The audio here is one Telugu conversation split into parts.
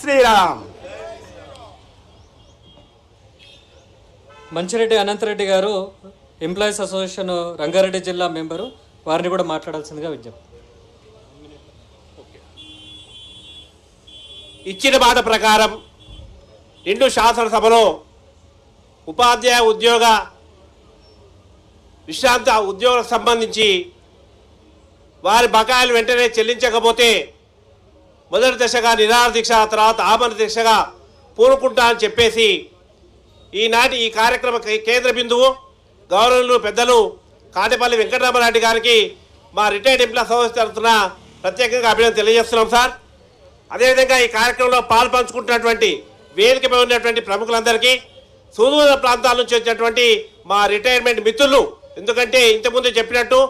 శ్రీరామ్. మంచిరెడ్డి అనంతరెడ్డి గారు ఎంప్లాయీస్ అసోసియేషన్ రంగారెడ్డి జిల్లా మెంబరు, వారిని కూడా మాట్లాడాల్సిందిగా విజ్ఞప్తి. ఇచ్చిన మాట ప్రకారం నిండు శాసనసభలో ఉపాధ్యాయ ఉద్యోగ విశ్రాంత ఉద్యోగులకు సంబంధించి వారి బకాయిలు వెంటనే చెల్లించకపోతే మొదటి దశగా నిరాహార దీక్ష, తర్వాత ఆమరణ దీక్షగా పూనుకుంటా అని చెప్పేసి ఈనాటి ఈ కార్యక్రమ కేంద్ర బిందువు గౌరవులు పెద్దలు కాటేపల్లి వెంకటరామరెడ్డి గారికి మా రిటైర్డ్ ఎంప్లాయీస్ అసోసియేషన్ తరఫున ప్రత్యేకంగా అభినందన తెలియజేస్తున్నాం సార్. అదేవిధంగా ఈ కార్యక్రమంలో పాలు పంచుకుంటున్నటువంటి వేదికపై ఉన్నటువంటి ప్రముఖులందరికీ, సుదూర ప్రాంతాల నుంచి వచ్చినటువంటి మా రిటైర్మెంట్ మిత్రులు, ఎందుకంటే ఇంతకుముందు చెప్పినట్టు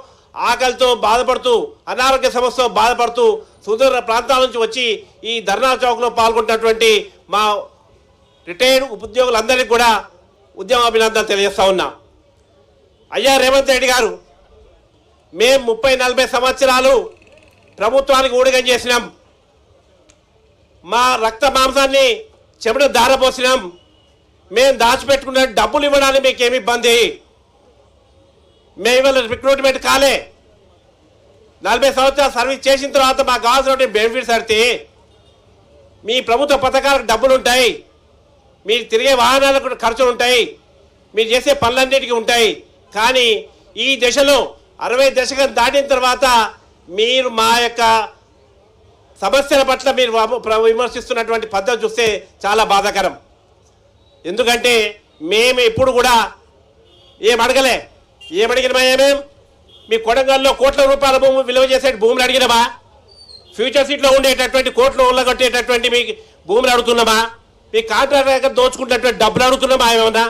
ఆకలితో బాధపడుతూ అనారోగ్య సమస్యతో బాధపడుతూ సుదూర ప్రాంతాల నుంచి వచ్చి ఈ ధర్నా చౌక్లో పాల్గొంటున్నటువంటి మా రిటైర్డ్ ఉద్యోగులందరికీ కూడా ఉద్యమ అభినందనలు తెలియజేస్తా ఉన్నా. అయ్యా రేవంత్ రెడ్డి గారు, మేము 30-40 సంవత్సరాలు ప్రభుత్వానికి ఊడిగం చేసినాం, మా రక్త మాంసాన్ని చెమట దారపోసినాం, మేము దాచిపెట్టుకున్న డబ్బులు ఇవ్వడానికి మీకు ఏమి ఇబ్బంది? మేము ఇవాళ రిక్రూట్మెంట్ కాలే, 40 సంవత్సరాలు సర్వీస్ చేసిన తర్వాత మాకు కావాల్సిన బెనిఫిట్స్ అడితే మీ ప్రభుత్వ పథకాలకు డబ్బులు ఉంటాయి, మీరు తిరిగే వాహనాలకు ఖర్చులు ఉంటాయి, మీరు చేసే పనులన్నిటికీ ఉంటాయి. కానీ ఈ దశలో 60 దశకం దాటిన తర్వాత మీరు మా యొక్క సమస్యల పట్ల మీరు విమర్శిస్తున్నటువంటి పద్ధతి చూస్తే చాలా బాధాకరం. ఎందుకంటే మేము ఎప్పుడు కూడా ఏమడిగినమా? మీ కొడంగల్లో కోట్ల రూపాయల భూమి విలువ చేసే భూములు అడిగినమా? ఫ్యూచర్ సీట్లో ఉండేటటువంటి కోట్లు ఉల్లగొట్టేటటువంటి మీ భూములు అడుగుతున్నామా? మీ కాంట్రాక్టర్ దోచుకున్నటువంటి డబ్బులు అడుగుతున్నామా? ఏమన్నా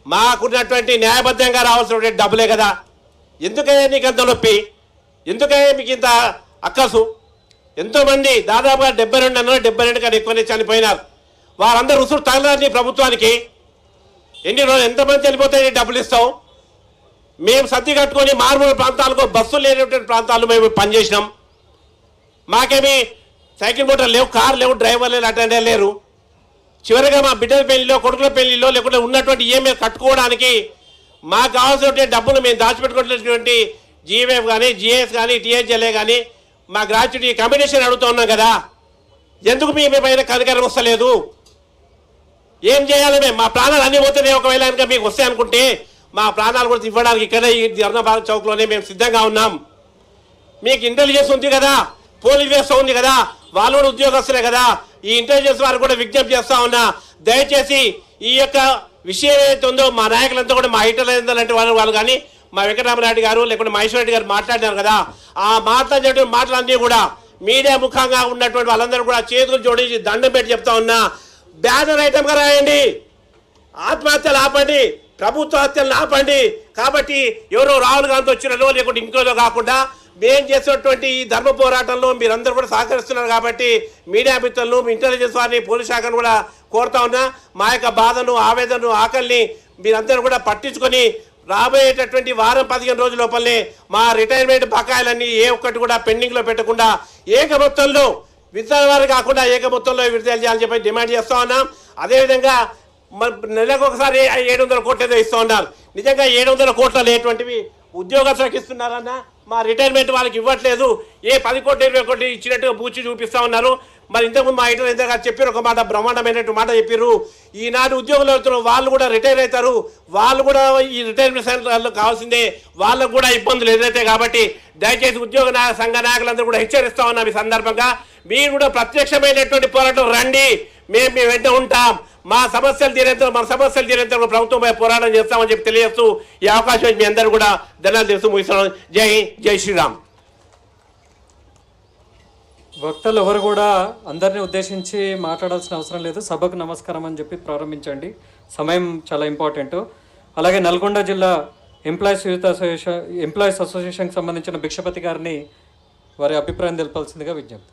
మాకున్నటువంటి న్యాయబద్ధంగా రావాల్సినటువంటి డబ్బులే కదా. ఎందుకయ్యా నీకు అంత నొప్పి? ఎందుకయ్యా మీకు ఇంత అక్కసు? ఎంతోమంది దాదాపుగా 72 కన్నా ఎక్కువనే చనిపోయినారు. వారందరూ రుసులు తగలని ప్రభుత్వానికి ఎన్ని రోజులు ఎంతమంది చనిపోతాయి? డబ్బులు ఇస్తాం. మేము సర్ది కట్టుకొని మారుమూల ప్రాంతాలకు బస్సులు లేనటువంటి ప్రాంతాల్లో మేము పనిచేసినాం. మాకేమి సైకిల్ మోటార్ లేవు, కారు లేవు, డ్రైవర్ లేరు, అటెండర్ లేరు. చివరిగా మా బిడ్డల పెళ్లిలో, కొడుకుల పెళ్లిలో, లేకుంటే ఉన్నటువంటి ఈఎంఐ కట్టుకోవడానికి మాకు కావాల్సినటువంటి డబ్బులు మేము దాచిపెట్టుకున్నటువంటి జీవీఎఫ్ కానీ, జిఎస్ కానీ, టీహెచ్ఎల్ఏ కానీ మా గ్రాట్యుటీ కాంబినేషన్ అడుగుతూ ఉన్నాం కదా. ఎందుకు మీ పైన కనికరం వస్తలేదు? ఏం చేయాలి? మేము మా ప్రాణాలు అన్నీ పోతేనే ఒకవేళ కనుక మీకు వస్తాయి అనుకుంటే మా ప్రాణాలు కూడా ఇవ్వడానికి ఇక్కడ ఈ ధర్నాబాద్ చౌక్లోనే మేము సిద్ధంగా ఉన్నాం. మీకు ఇంటెలిజెన్స్ ఉంది కదా, పోలీస్ వ్యవస్థ ఉంది కదా, వాళ్ళు కూడా ఉద్యోగస్తులే కదా. ఈ ఇంటెలిజెన్స్ వారు కూడా విజ్ఞప్తి చేస్తా ఉన్నా, దయచేసి ఈ యొక్క విషయం ఏదైతే ఉందో మా నాయకులంతా కూడా, మా ఇంటెలిజెన్స్ వాళ్ళు కానీ, మా వెంకటరామరెడ్డి గారు లేకుంటే మహేశ్వర రెడ్డి గారు మాట్లాడినారు కదా, ఆ మాట్లాడేటువంటి మాటలన్నీ కూడా మీడియా ముఖంగా ఉన్నటువంటి వాళ్ళందరూ కూడా చేతులు జోడించి దండం పెట్టి చెప్తా ఉన్నా, బ్యానర్ ఐటమ్గా రాయండి, ఆత్మహత్యలు ఆపండి, ప్రభుత్వ హత్యలను ఆపండి. కాబట్టి ఎవరో రాహుల్ గాంధీ వచ్చినలో లేకుంటే ఇంకోలో కాకుండా మేము చేసినటువంటి ఈ ధర్మ పోరాటంలో మీరందరూ కూడా సహకరిస్తున్నారు. కాబట్టి మీడియా మిత్రులను, ఇంటెలిజెన్స్ వారిని, పోలీస్ శాఖను కూడా కోరుతా ఉన్నా, మా యొక్క బాధను, ఆవేదనను, ఆకలిని మీరందరూ కూడా పట్టించుకొని రాబోయేటటువంటి వారం 15 రోజుల లోపలనే మా రిటైర్మెంట్ బకాయిలన్నీ ఏ ఒక్కటి కూడా పెండింగ్లో పెట్టకుండా ఏక మొత్తంలో విత్తనాలు కాకుండా ఏక మొత్తంలో విడుదల చేయాలని చెప్పి డిమాండ్ చేస్తూ ఉన్నాం. అదేవిధంగా నెలకు ఒకసారి 700 కోట్లు ఏదో ఇస్తూ ఉన్నారు. నిజంగా 700 కోట్లు అనేటువంటివి ఉద్యోగస్తులకు ఇస్తున్నారన్న మా రిటైర్మెంట్ వాళ్ళకి ఇవ్వట్లేదు. ఏ 10 కోట్లు 20 కోట్లు ఇచ్చినట్టుగా పూచి చూపిస్తూ ఉన్నారు. మరి ఇంతకుముందు మా ఇంటర్ గారు చెప్పారు ఒక మాట, బ్రహ్మాండమైనటువంటి మాట చెప్పారు. ఈనాడు ఉద్యోగులు అవుతున్నారు, వాళ్ళు కూడా రిటైర్ అవుతారు, వాళ్ళు కూడా ఈ రిటైర్మెంట్ సెంటర్లో కావాల్సిందే, వాళ్ళకు కూడా ఇబ్బందులు ఎదురవుతాయి. కాబట్టి దయచేసి ఉద్యోగ సంఘ నాయకులందరూ కూడా హెచ్చరిస్తా ఉన్నాం. ఈ సందర్భంగా మీరు కూడా ప్రత్యక్షమైనటువంటి పోరాటం రండి, మేము వెంట ఉంటాం. మా సమస్యలు తీరేంత ప్రభుత్వం పోరాటం చేస్తామని చెప్పి తెలియజేస్తూ ఈ అవకాశం మీ అందరూ కూడా ధన్యవాదాలు తెలుస్తూ ముగిస్తున్నాం. జై హింద్, జై శ్రీరామ్. వక్తలు ఎవరు కూడా అందరినీ ఉద్దేశించి మాట్లాడాల్సిన అవసరం లేదు. సభకు నమస్కారం అని చెప్పి ప్రారంభించండి, సమయం చాలా ఇంపార్టెంట్. అలాగే నల్గొండ జిల్లా ఎంప్లాయీస్ అసోసియేషన్కి సంబంధించిన భిక్షపతి గారిని వారి అభిప్రాయం తెలపాల్సిందిగా విజ్ఞప్తి.